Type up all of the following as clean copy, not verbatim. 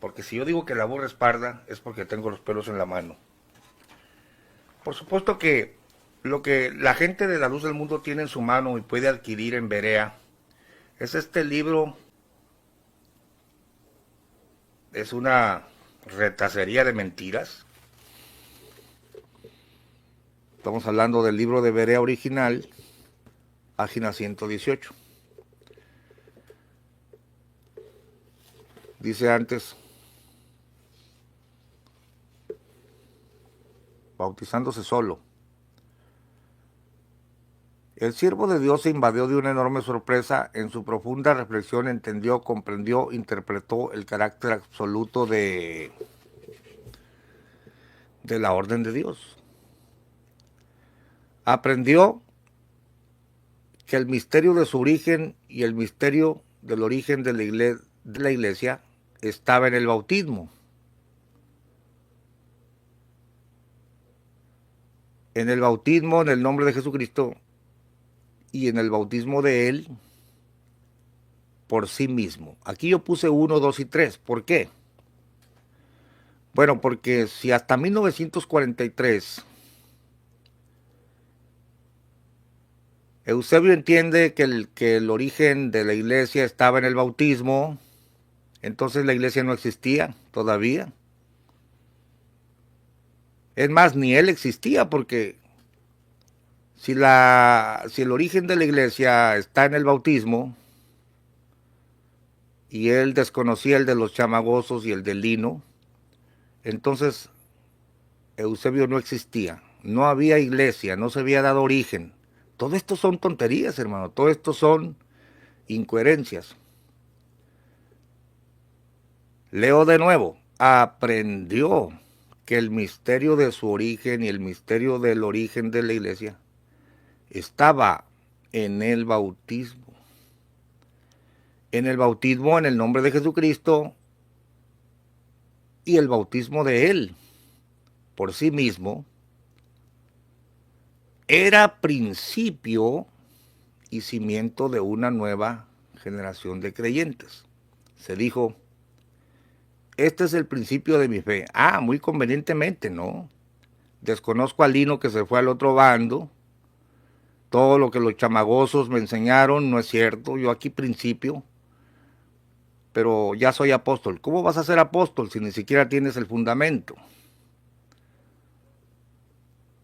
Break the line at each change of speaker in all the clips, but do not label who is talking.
Porque si yo digo que la burra es parda, es porque tengo los pelos en la mano. Por supuesto que lo que la gente de la luz del mundo tiene en su mano y puede adquirir en Berea es este libro. Es una retacería de mentiras. Estamos hablando del libro de Berea original, página 118. Dice antes, bautizándose solo. El siervo de Dios se invadió de una enorme sorpresa. En su profunda reflexión entendió, comprendió, interpretó el carácter absoluto de la orden de Dios. Aprendió que el misterio de su origen y el misterio del origen de la iglesia estaba en el bautismo. En el bautismo, en el nombre de Jesucristo, y en el bautismo de Él por sí mismo. Aquí yo puse 1, 2 y 3. ¿Por qué? Bueno, porque si hasta 1943 Eusebio entiende que el origen de la iglesia estaba en el bautismo, entonces la iglesia no existía todavía. Es más, ni él existía, porque si el origen de la iglesia está en el bautismo, y él desconocía el de los chamagosos y el del lino, entonces Eusebio no existía, no había iglesia, no se había dado origen. Todo esto son tonterías, hermano, todo esto son incoherencias. Leo de nuevo, aprendió que el misterio de su origen y el misterio del origen de la iglesia estaba en el bautismo. En el bautismo en el nombre de Jesucristo y el bautismo de Él por sí mismo era principio y cimiento de una nueva generación de creyentes. Se dijo, este es el principio de mi fe. Ah, muy convenientemente, ¿no? Desconozco al lino que se fue al otro bando. Todo lo que los chamagosos me enseñaron no es cierto. Yo aquí principio, pero ya soy apóstol. ¿Cómo vas a ser apóstol si ni siquiera tienes el fundamento?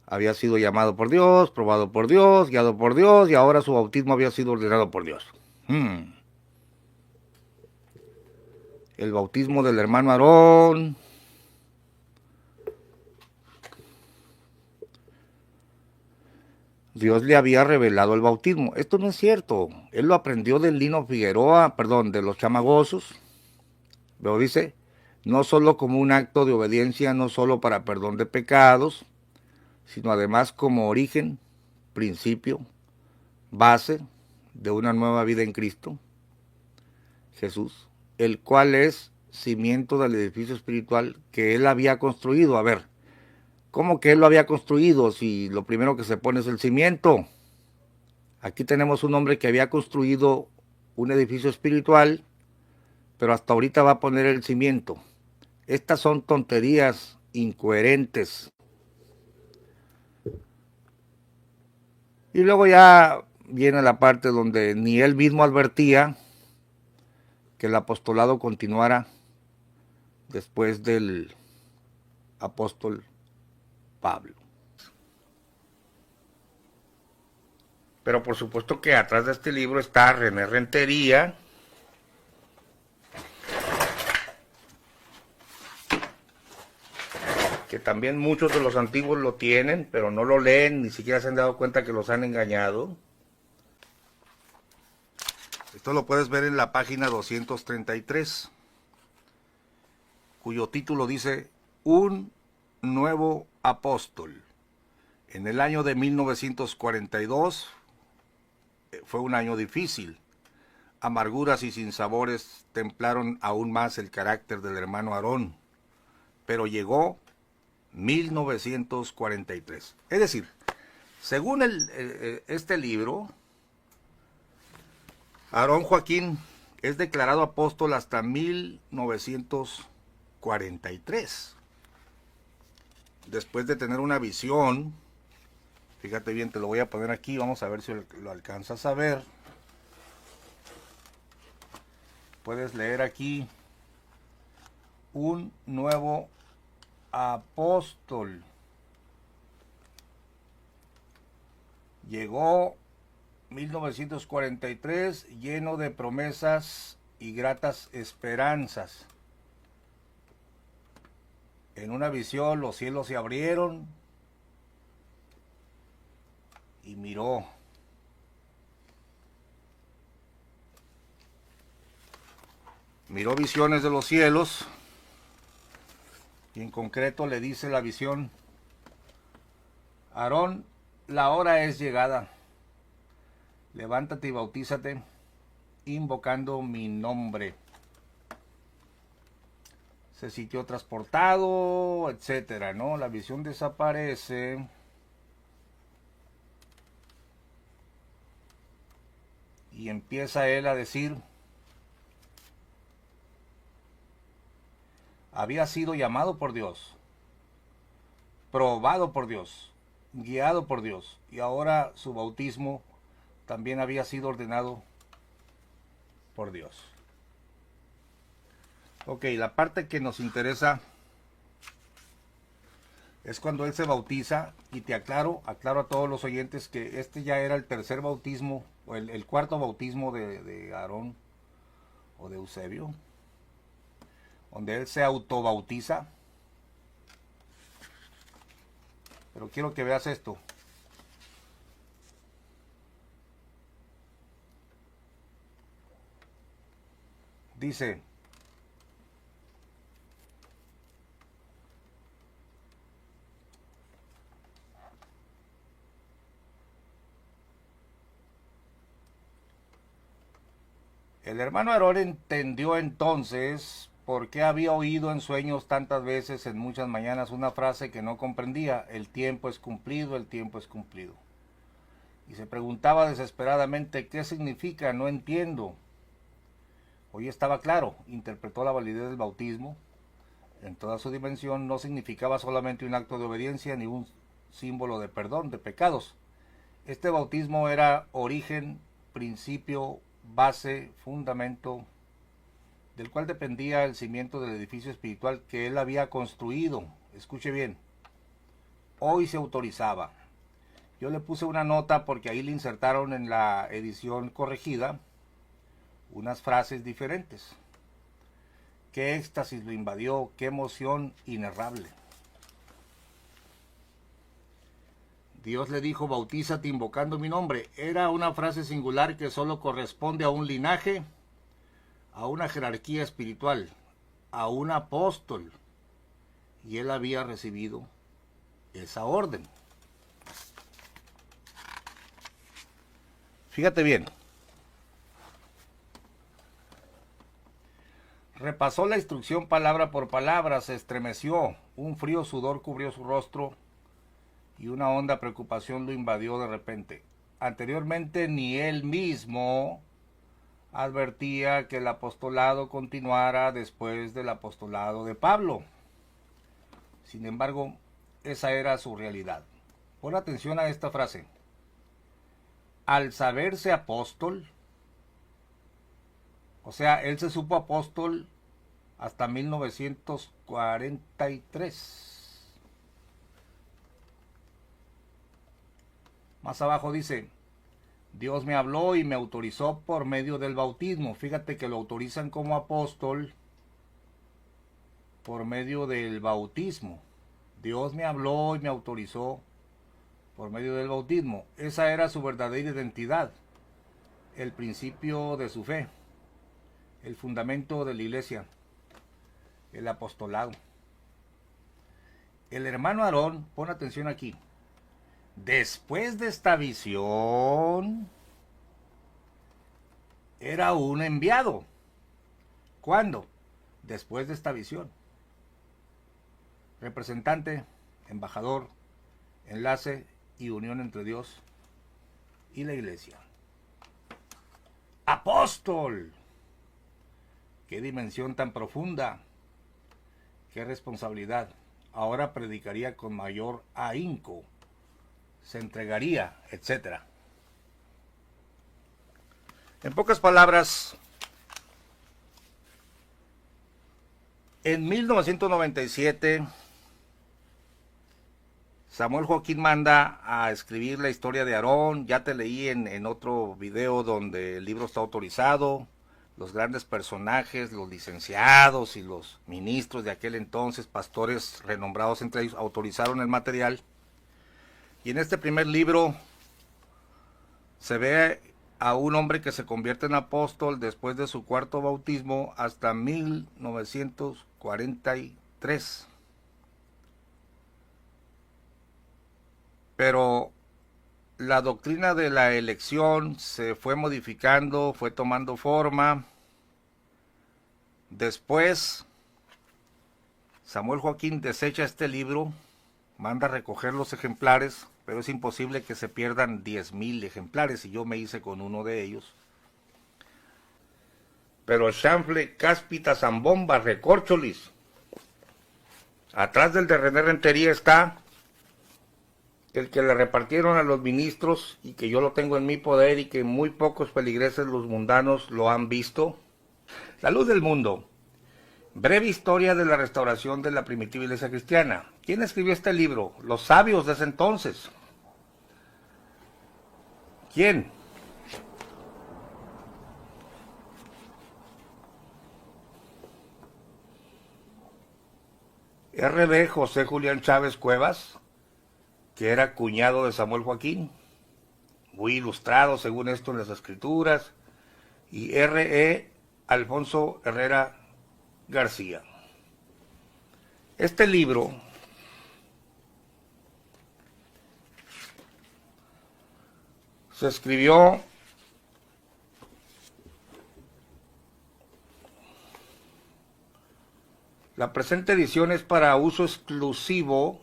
Había sido llamado por Dios, probado por Dios, guiado por Dios, y ahora su bautismo había sido ordenado por Dios. El bautismo del hermano Aarón. Dios le había revelado el bautismo. Esto no es cierto. Él lo aprendió del Lino Figueroa, de los chamagosos. Pero dice, no solo como un acto de obediencia, no solo para perdón de pecados, sino además como origen, principio, base de una nueva vida en Cristo, Jesús, el cual es cimiento del edificio espiritual que Él había construido. A ver, ¿cómo que Él lo había construido si lo primero que se pone es el cimiento? Aquí tenemos un hombre que había construido un edificio espiritual, pero hasta ahorita va a poner el cimiento. Estas son tonterías incoherentes. Y luego ya viene la parte donde ni él mismo advertía que el apostolado continuara después del apóstol Pablo. Pero por supuesto que atrás de este libro está René Rentería, que también muchos de los antiguos lo tienen, pero no lo leen, ni siquiera se han dado cuenta que los han engañado. Esto lo puedes ver en la página 233, cuyo título dice Un nuevo apóstol. En el año de 1942 fue un año difícil. Amarguras y sinsabores templaron aún más el carácter del hermano Aarón, pero llegó 1943. Es decir, según este libro, Aarón Joaquín es declarado apóstol hasta 1943. 43. Después de tener una visión, fíjate bien, te lo voy a poner aquí, vamos a ver si lo alcanzas a ver. Puedes leer aquí: un nuevo apóstol llegó 1943 lleno de promesas y gratas esperanzas. En una visión los cielos se abrieron y miró. Miró visiones de los cielos y en concreto le dice la visión: Aarón, la hora es llegada. Levántate y bautízate invocando mi nombre. Se sintió transportado, etcétera, ¿no? La visión desaparece. Y empieza él a decir: había sido llamado por Dios, probado por Dios, guiado por Dios, y ahora su bautismo también había sido ordenado por Dios. Ok, la parte que nos interesa es cuando él se bautiza, y te aclaro a todos los oyentes que este ya era el tercer bautismo, o el cuarto bautismo de Aarón o de Eusebio, donde él se autobautiza. Pero quiero que veas esto. Dice: el hermano Aarón entendió entonces por qué había oído en sueños tantas veces en muchas mañanas una frase que no comprendía: el tiempo es cumplido, el tiempo es cumplido. Y se preguntaba desesperadamente: ¿qué significa? No entiendo. Hoy estaba claro, interpretó la validez del bautismo en toda su dimensión. No significaba solamente un acto de obediencia ni un símbolo de perdón de pecados. Este bautismo era origen, principio, base, fundamento, del cual dependía el cimiento del edificio espiritual que él había construido. Escuche bien, hoy se autorizaba. Yo le puse una nota porque ahí le insertaron en la edición corregida unas frases diferentes. Qué éxtasis lo invadió, qué emoción inenarrable. Dios le dijo: bautízate invocando mi nombre. Era una frase singular que solo corresponde a un linaje, a una jerarquía espiritual, a un apóstol. Y él había recibido esa orden. Fíjate bien. Repasó la instrucción palabra por palabra, se estremeció, un frío sudor cubrió su rostro y una honda preocupación lo invadió de repente. Anteriormente ni él mismo advertía que el apostolado continuara después del apostolado de Pablo. Sin embargo, esa era su realidad. Pon atención a esta frase: al saberse apóstol, o sea, él se supo apóstol hasta 1943. Más abajo dice: Dios me habló y me autorizó por medio del bautismo. Fíjate que lo autorizan como apóstol por medio del bautismo. Dios me habló y me autorizó por medio del bautismo. Esa era su verdadera identidad, el principio de su fe, el fundamento de la iglesia, el apostolado. El hermano Aarón, pon atención aquí, después de esta visión, era un enviado. ¿Cuándo? Después de esta visión. Representante, embajador, enlace y unión entre Dios y la iglesia. Apóstol. Qué dimensión tan profunda. qué responsabilidad. Ahora predicaría con mayor ahínco, se entregaría, etcétera. En pocas palabras, en 1997, Samuel Joaquín manda a escribir la historia de Aarón. Ya te leí en otro video donde el libro está autorizado. Los grandes personajes, los licenciados y los ministros de aquel entonces, pastores renombrados entre ellos, autorizaron el material. Y en este primer libro se ve a un hombre que se convierte en apóstol después de su cuarto bautismo hasta 1943. Pero la doctrina de la elección se fue modificando, fue tomando forma. Después, Samuel Joaquín desecha este libro, manda a recoger los ejemplares, pero es imposible que se pierdan 10,000 ejemplares, y yo me hice con uno de ellos. Pero Chanfle, Cáspita, Zambomba, Recórcholis, atrás del de René Rentería está el que le repartieron a los ministros y que yo lo tengo en mi poder y que muy pocos feligreses los mundanos lo han visto. La luz del mundo. Breve historia de la restauración de la primitiva iglesia cristiana. ¿Quién escribió este libro? Los sabios de ese entonces. ¿Quién? R.B. José Julián Chávez Cuevas, que era cuñado de Samuel Joaquín, muy ilustrado según esto en las escrituras, y R.E. Alfonso Herrera García. Este libro se escribió la presente edición es para uso exclusivo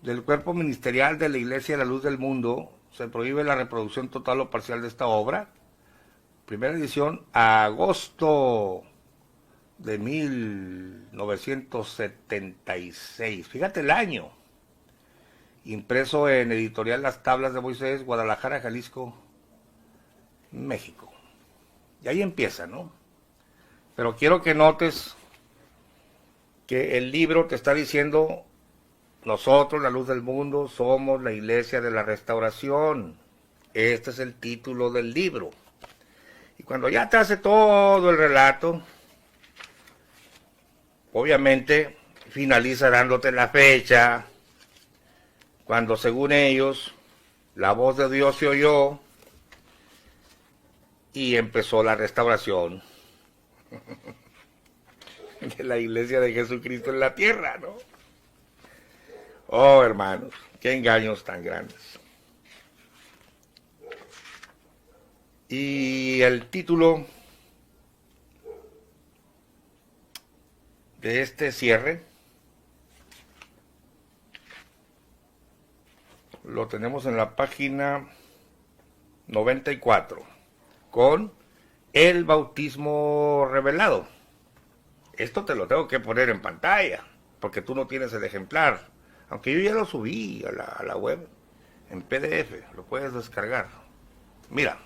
del cuerpo ministerial de la Iglesia de la Luz del Mundo. Se prohíbe la reproducción total o parcial de esta obra. Primera edición, agosto de 1976. Fíjate el año. Impreso en editorial Las Tablas de Moisés, Guadalajara, Jalisco, México. Y ahí empieza, ¿no? Pero quiero que notes que el libro te está diciendo: nosotros, la luz del mundo, somos la iglesia de la restauración. Este es el título del libro. Y cuando ya te hace todo el relato, obviamente finaliza dándote la fecha, cuando según ellos la voz de Dios se oyó y empezó la restauración de la iglesia de Jesucristo en la tierra, ¿no? Oh, hermanos, qué engaños tan grandes. Y el título de este cierre lo tenemos en la página 94, con el bautismo revelado. Esto te lo tengo que poner en pantalla, porque tú no tienes el ejemplar. Aunque yo ya lo subí a la web, en PDF, lo puedes descargar. Mira.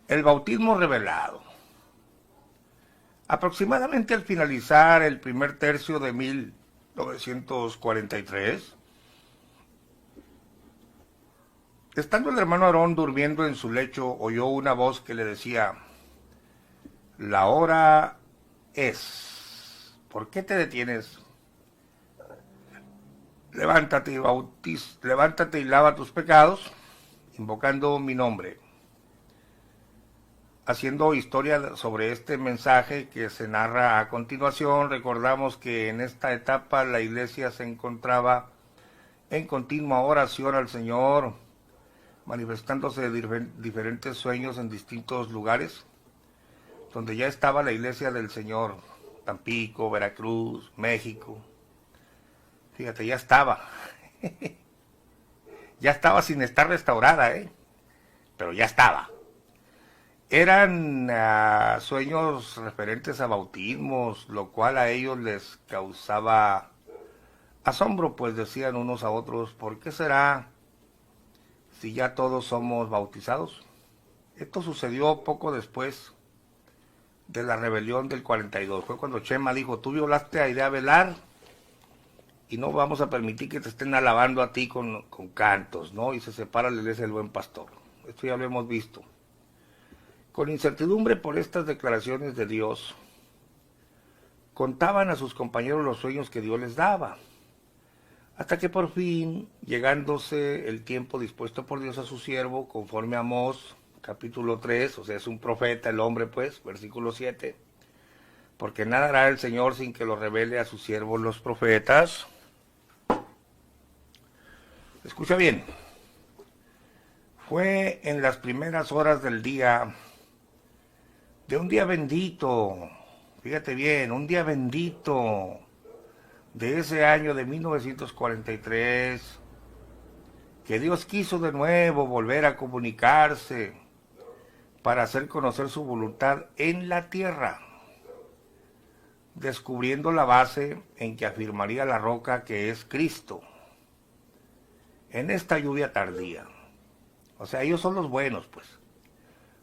El bautismo revelado. Aproximadamente al finalizar el primer tercio de 1943, estando el hermano Aarón durmiendo en su lecho, oyó una voz que le decía: la hora es. ¿Por qué te detienes? Levántate y lava tus pecados, invocando mi nombre. Haciendo historia sobre este mensaje que se narra a continuación, recordamos que en esta etapa la iglesia se encontraba en continua oración al Señor, manifestándose diferentes sueños en distintos lugares, donde ya estaba la iglesia del Señor: Tampico, Veracruz, México. Fíjate, ya estaba. Ya estaba sin estar restaurada, pero ya estaba. Eran sueños referentes a bautismos, lo cual a ellos les causaba asombro, pues decían unos a otros, ¿por qué será si ya todos somos bautizados? Esto sucedió poco después de la rebelión del 42. Fue cuando Chema dijo, tú violaste a Idea Velar y no vamos a permitir que te estén alabando a ti con cantos, ¿no? Y se separa la iglesia del Buen Pastor. Esto ya lo hemos visto. Con incertidumbre por estas declaraciones de Dios, contaban a sus compañeros los sueños que Dios les daba, hasta que por fin, llegándose el tiempo dispuesto por Dios a su siervo, conforme a Amós, capítulo 3, o sea, es un profeta el hombre, pues, versículo 7, porque nada hará el Señor sin que lo revele a sus siervos los profetas. Escucha bien, fue en las primeras horas del día, de un día bendito, fíjate bien, un día bendito, de ese año de 1943, que Dios quiso de nuevo volver a comunicarse para hacer conocer su voluntad en la tierra, descubriendo la base en que afirmaría la roca que es Cristo, en esta lluvia tardía. O sea, ellos son los buenos, pues.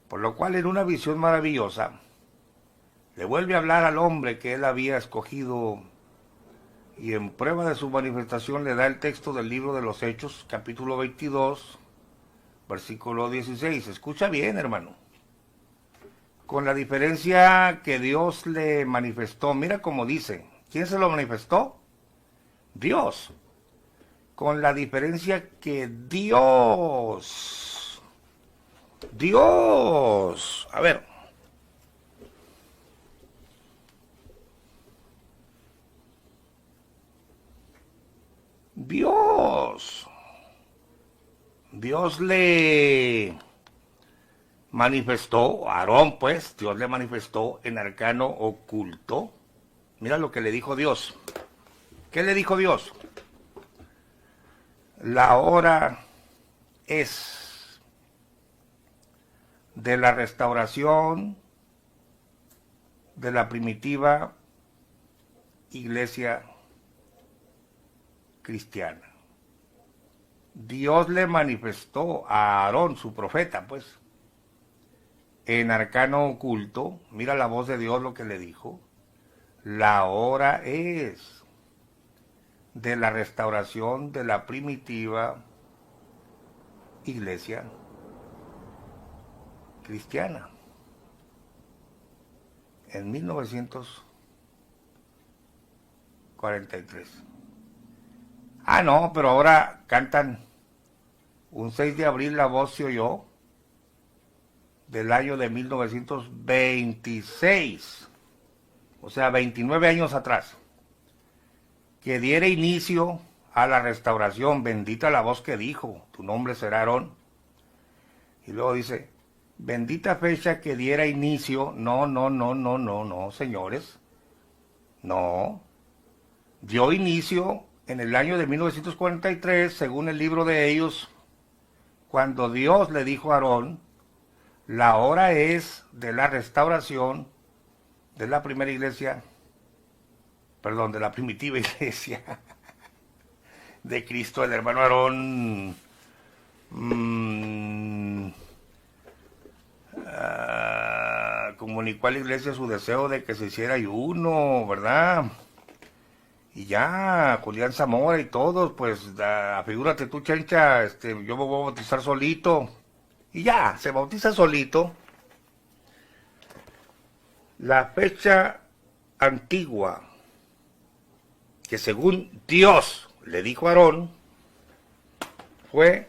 Por lo cual, en una visión maravillosa, le vuelve a hablar al hombre que él había escogido, y en prueba de su manifestación le da el texto del libro de los Hechos, capítulo 22, versículo 16. Escucha bien, hermano. Con la diferencia que Dios le manifestó, mira cómo dice, ¿quién se lo manifestó? Dios. Con la diferencia que Dios, a ver, Dios le manifestó, a Aarón pues, Dios le manifestó en arcano oculto. Mira lo que le dijo Dios. ¿Qué le dijo Dios? La hora es de la restauración de la primitiva iglesia cristiana. Dios le manifestó a Aarón, su profeta, pues, en arcano oculto, mira la voz de Dios lo que le dijo, la hora es de la restauración de la primitiva iglesia cristiana. En 1943. Ah, no, pero ahora cantan un 6 de abril la voz se oyó del año de 1926, o sea, 29 años atrás, que diera inicio a la restauración, bendita la voz que dijo, tu nombre será Aarón. Y luego dice, bendita fecha que diera inicio, no, señores, no, dio inicio en el año de 1943, según el libro de ellos, cuando Dios le dijo a Aarón, la hora es de la restauración de la primera iglesia, perdón, de la primitiva iglesia de Cristo. El hermano Aarón comunicó a la iglesia su deseo de que se hiciera ayuno, ¿verdad? Y ya, Julián Zamora y todos, pues, figúrate tú, Chencha, yo me voy a bautizar solito. Y ya, se bautiza solito. La fecha antigua, que según Dios le dijo a Aarón, fue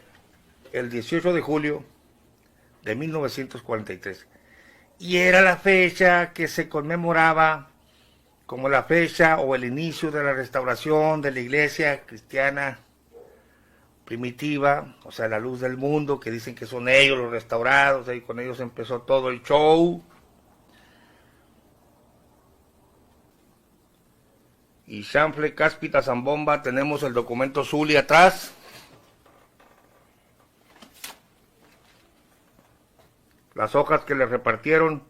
el 18 de julio de 1943. Y era la fecha que se conmemoraba como la fecha o el inicio de la restauración de la iglesia cristiana primitiva, o sea, la luz del mundo, que dicen que son ellos los restaurados, y con ellos empezó todo el show. Y Chanfle, Cáspita, Zambomba, tenemos el documento Zuli atrás. las hojas que le repartieron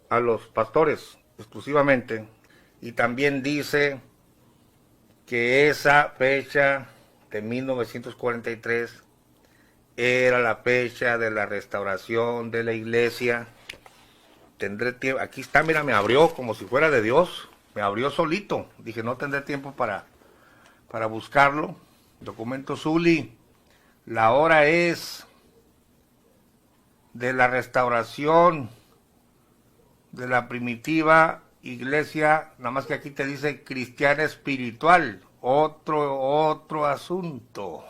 a los pastores exclusivamente. Y también dice que esa fecha de 1943 era la fecha de la restauración de la iglesia. Tendré tiempo, aquí está, mira, me abrió como si fuera de Dios, me abrió solito. Dije, no tendré tiempo para buscarlo. Documento Zuli, la hora es de la restauración de la primitiva iglesia, nada más que aquí te dice cristiana espiritual, otro asunto,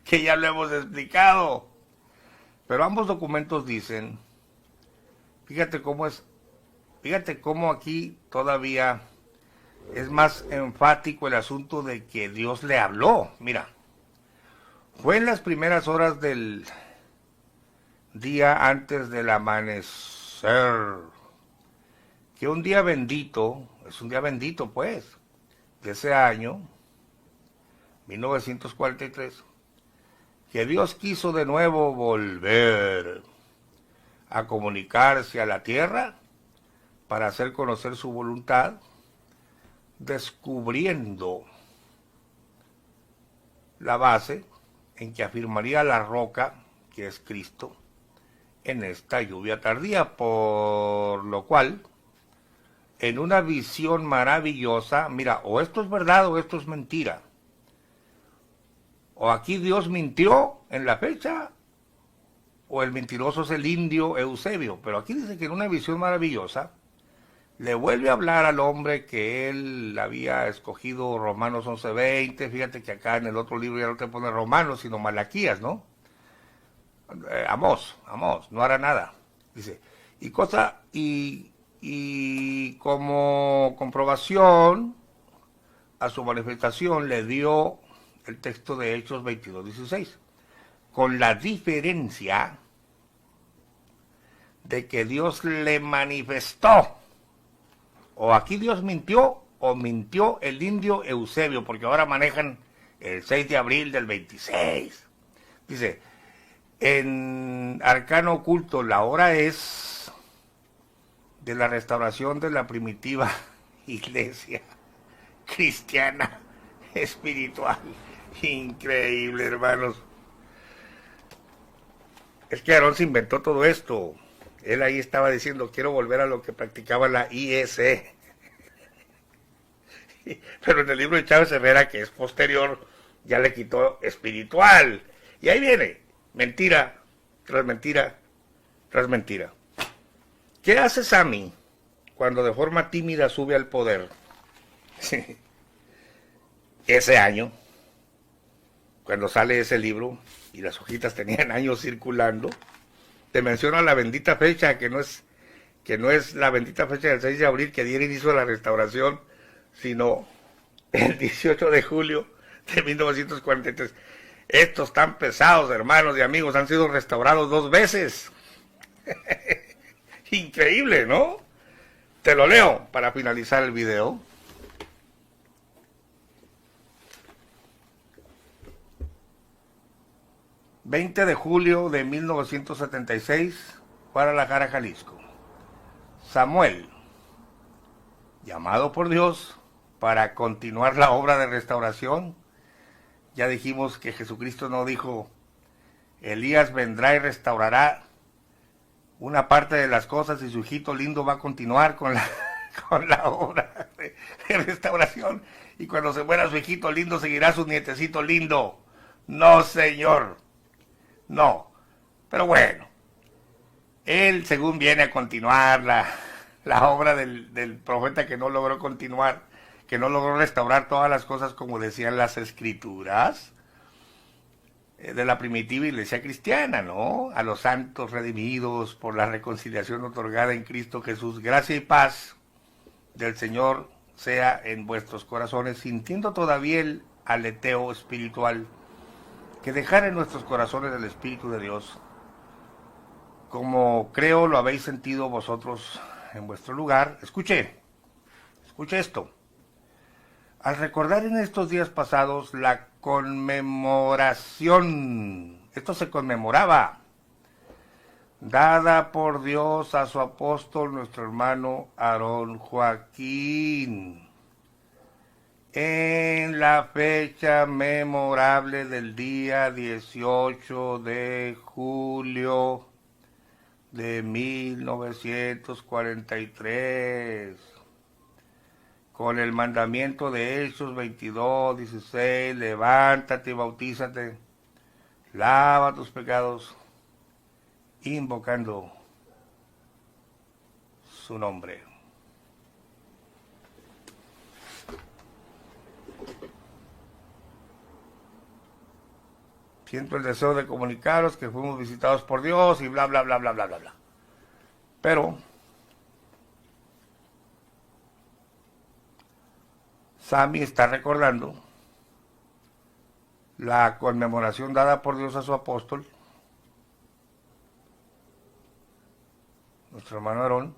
que ya lo hemos explicado. Pero ambos documentos dicen, fíjate cómo aquí todavía es más enfático el asunto de que Dios le habló. Mira, fue en las primeras horas del día antes del amanecer, que un día bendito, es un día bendito pues, de ese año, 1943, que Dios quiso de nuevo volver a comunicarse a la tierra para hacer conocer su voluntad, descubriendo la base en que afirmaría la roca, que es Cristo, en esta lluvia tardía, por lo cual, en una visión maravillosa, mira, o esto es verdad o esto es mentira, o aquí Dios mintió en la fecha, o el mentiroso es el indio Eusebio, pero aquí dice que en una visión maravillosa, le vuelve a hablar al hombre que él había escogido, Romanos 11:20, fíjate que acá en el otro libro ya no te pone Romanos, sino Malaquías, ¿no? Amós, no hará nada, dice, y como comprobación a su manifestación le dio el texto de Hechos 22:16, con la diferencia de que Dios le manifestó. O aquí Dios mintió, o mintió el indio Eusebio, porque ahora manejan el 6 de abril del 26. Dice, en Arcano Oculto, la hora es de la restauración de la primitiva iglesia cristiana espiritual. Increíble, hermanos. Es que Aarón se inventó todo esto. Él ahí estaba diciendo, quiero volver a lo que practicaba la IEC. Pero en el libro de Chávez Herrera, que es posterior, ya le quitó espiritual. Y ahí viene, mentira, tras mentira, tras mentira. ¿Qué hace Sammy cuando de forma tímida sube al poder? Ese año, cuando sale ese libro, y las hojitas tenían años circulando, te menciona la bendita fecha, que no es la bendita fecha del 6 de abril que diera inicio a la restauración, sino el 18 de julio de 1943. Estos tan pesados, hermanos y amigos, han sido restaurados 2 veces. Increíble, ¿no? Te lo leo para finalizar el video. ...20 de julio de 1976... Guadalajara, Jalisco. Samuel, llamado por Dios para continuar la obra de restauración. Ya dijimos que Jesucristo no dijo, Elías vendrá y restaurará una parte de las cosas y su hijito lindo va a continuar con la obra de restauración. Y cuando se muera su hijito lindo, seguirá su nietecito lindo. No, señor. No. Pero bueno, él según viene a continuar la obra del profeta que no logró continuar, que no logró restaurar todas las cosas como decían las escrituras de la primitiva iglesia cristiana, ¿no? A los santos redimidos por la reconciliación otorgada en Cristo Jesús. Gracia y paz del Señor sea en vuestros corazones, sintiendo todavía el aleteo espiritual, que dejar en nuestros corazones el Espíritu de Dios, como creo lo habéis sentido vosotros en vuestro lugar. Escuche esto. Al recordar en estos días pasados la conmemoración, esto se conmemoraba, dada por Dios a su apóstol, nuestro hermano Aarón Joaquín, en la fecha memorable del día 18 de julio de 1943, con el mandamiento de Hechos 22:16, levántate y bautízate, lava tus pecados, invocando su nombre. Siento el deseo de comunicaros que fuimos visitados por Dios y bla, bla, bla, bla, bla, bla, bla. Pero Sammy está recordando la conmemoración dada por Dios a su apóstol, nuestro hermano Aarón,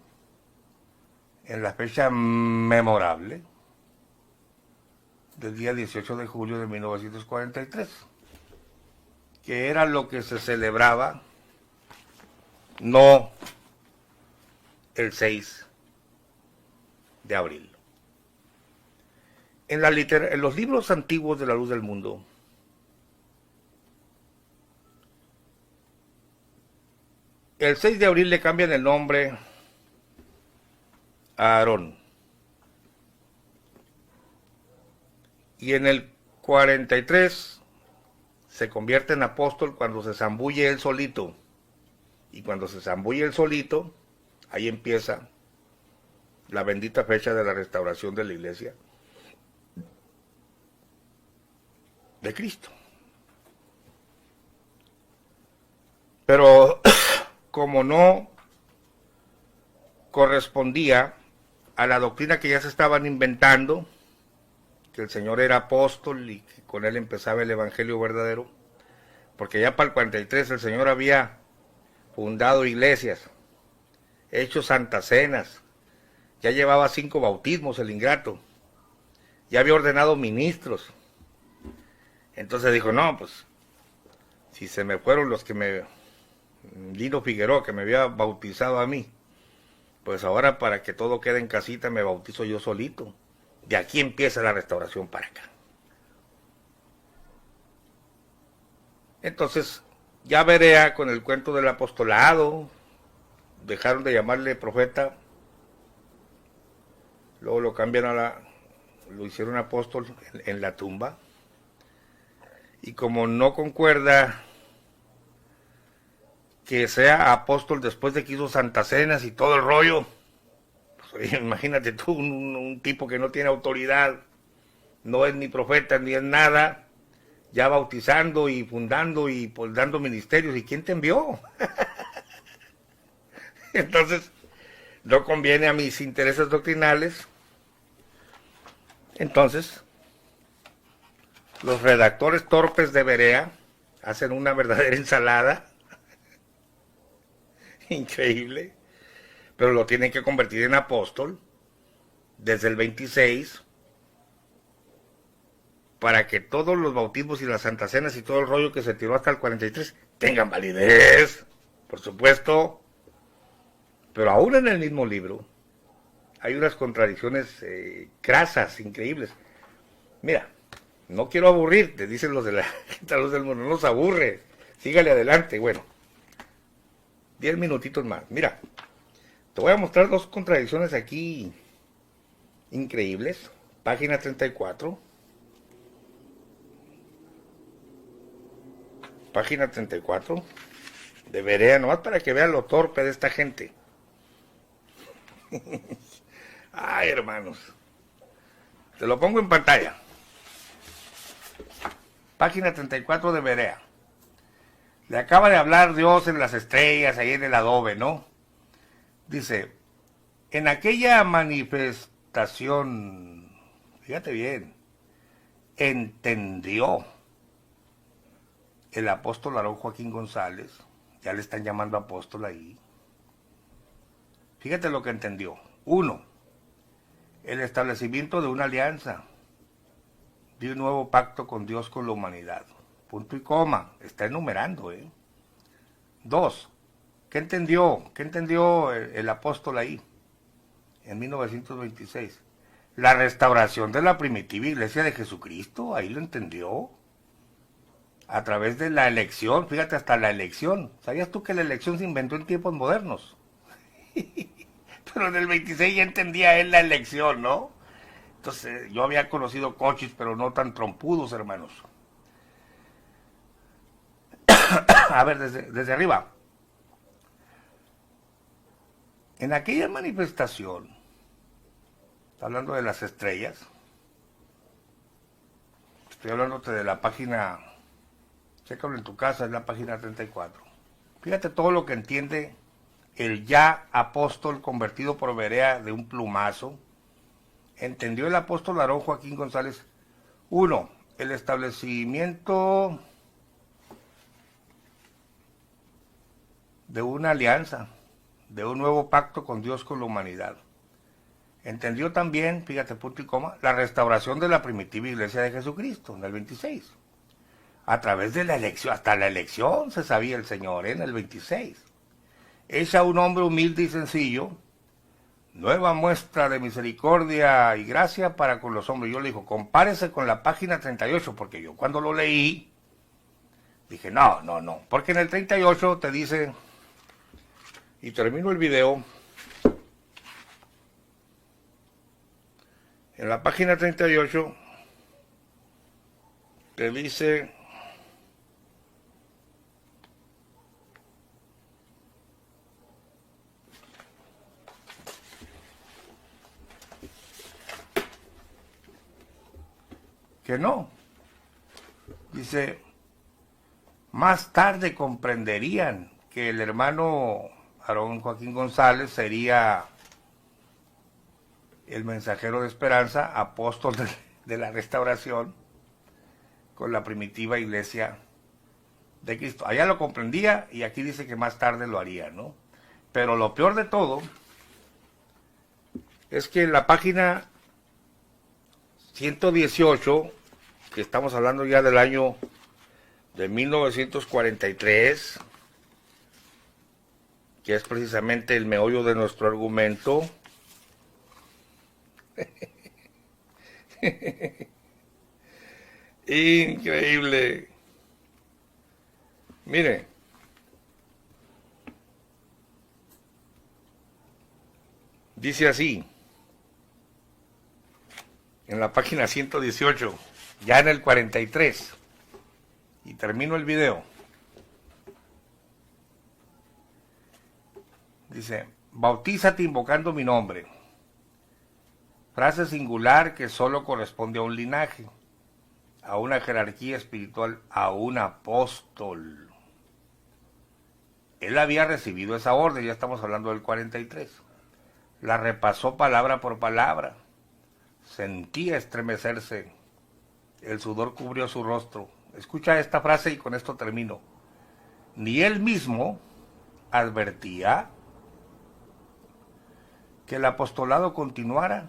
en la fecha memorable del día 18 de julio de 1943, que era lo que se celebraba, no el 6 de abril. En los libros antiguos de la luz del mundo, el 6 de abril le cambian el nombre a Aarón. Y en el 43 se convierte en apóstol cuando se zambulle él solito. Y cuando se zambulle él solito, ahí empieza la bendita fecha de la restauración de la iglesia de Cristo. Pero como no correspondía a la doctrina que ya se estaban inventando, que el Señor era apóstol y que con él empezaba el evangelio verdadero, porque ya para el 43 el Señor había fundado iglesias, hecho santas cenas, ya llevaba 5 bautismos el ingrato, ya había ordenado ministros. Entonces dijo, no, pues, si se me fueron los que Lino Figueroa, que me había bautizado a mí, pues ahora para que todo quede en casita me bautizo yo solito. De aquí empieza la restauración para acá. Entonces, ya Berea con el cuento del apostolado, dejaron de llamarle profeta, luego lo cambiaron lo hicieron apóstol en la tumba. Y como no concuerda que sea apóstol después de que hizo santas cenas y todo el rollo, pues, imagínate tú, un tipo que no tiene autoridad, no es ni profeta ni es nada, ya bautizando y fundando y pues dando ministerios, ¿y quién te envió? Entonces, no conviene a mis intereses doctrinales. Entonces, los redactores torpes de Berea hacen una verdadera ensalada, increíble, pero lo tienen que convertir en apóstol desde el 26 para que todos los bautismos y las santas cenas y todo el rollo que se tiró hasta el 43 tengan validez, por supuesto. Pero aún en el mismo libro hay unas contradicciones crasas, increíbles. Mira, no quiero aburrirte, dicen los de la luz del mundo, no nos aburre, sígale adelante. Bueno, 10 minutitos más. Mira, te voy a mostrar 2 contradicciones aquí increíbles. Página 34. Página 34 de Berea, nomás para que vean lo torpe de esta gente. Ay, hermanos, te lo pongo en pantalla. Página 34 de Berea. Le acaba de hablar Dios en las estrellas, ahí en el adobe, ¿no? Dice, en aquella manifestación, fíjate bien, entendió el apóstol Aarón Joaquín González, ya le están llamando apóstol ahí. Fíjate lo que entendió. 1, el establecimiento de una alianza. de un nuevo pacto con Dios, con la humanidad. Punto y coma. Está enumerando, ¿eh? 2. ¿Qué entendió? ¿Qué entendió el apóstol ahí? En 1926. La restauración de la primitiva iglesia de Jesucristo. Ahí lo entendió. A través de la elección. Fíjate, hasta la elección. ¿Sabías tú que la elección se inventó en tiempos modernos? Pero en el 26 ya entendía él la elección, ¿no? Entonces, yo había conocido coches, pero no tan trompudos, hermanos. A ver, desde arriba. En aquella manifestación, hablando de las estrellas, estoy hablándote de la página, chécalo en tu casa, es la página 34. Fíjate todo lo que entiende el ya apóstol convertido por Berea de un plumazo. Entendió el apóstol Aarón Joaquín González. 1. El establecimiento de una alianza, de un nuevo pacto con Dios, con la humanidad. Entendió también, fíjate, punto y coma, la restauración de la primitiva iglesia de Jesucristo, en el 26. A través de la elección, hasta la elección se sabía el Señor, en el 26. Es a un hombre humilde y sencillo, nueva muestra de misericordia y gracia para con los hombres. Yo le digo, compárese con la página 38, porque yo cuando lo leí, dije, no, porque en el 38 te dice, y termino el video, en la página 38 te dice que no. Dice, más tarde comprenderían que el hermano Aarón Joaquín González sería el mensajero de esperanza, apóstol de la restauración con la primitiva iglesia de Cristo. Allá lo comprendía y aquí dice que más tarde lo haría, ¿no? Pero lo peor de todo es que en la página 118, que estamos hablando ya del año de 1943, que es precisamente el meollo de nuestro argumento, increíble. Mire, dice así, en la página 118, ya en el 43, y termino el video. Dice, bautízate invocando mi nombre. Frase singular que solo corresponde a un linaje, a una jerarquía espiritual, a un apóstol. Él había recibido esa orden, ya estamos hablando del 43. La repasó palabra por palabra. Sentía estremecerse. El sudor cubrió su rostro. Escucha esta frase y con esto termino. Ni él mismo advertía que el apostolado continuara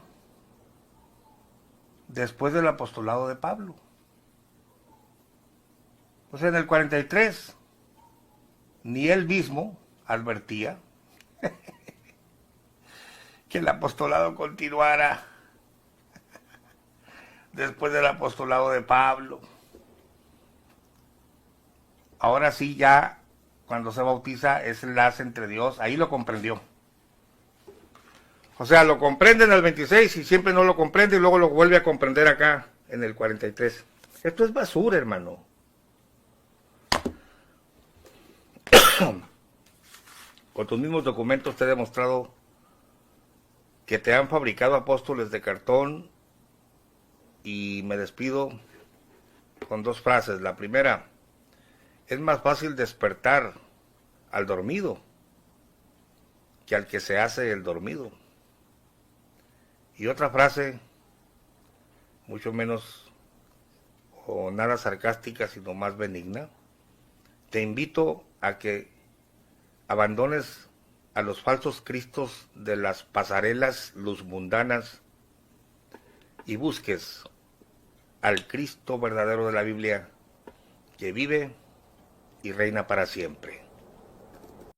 después del apostolado de Pablo. Pues en el 43, ni él mismo advertía que el apostolado continuara después del apostolado de Pablo. Ahora sí, ya cuando se bautiza es el enlace entre Dios, ahí lo comprendió. O sea, lo comprende en el 26 y siempre no lo comprende y luego lo vuelve a comprender acá en el 43. Esto es basura, hermano. Con tus mismos documentos te he demostrado que te han fabricado apóstoles de cartón y me despido con dos frases. La primera, es más fácil despertar al dormido que al que se hace el dormido. Y otra frase, mucho menos o nada sarcástica, sino más benigna. Te invito a que abandones a los falsos cristos de las pasarelas luzmundanas y busques al Cristo verdadero de la Biblia, que vive y reina para siempre.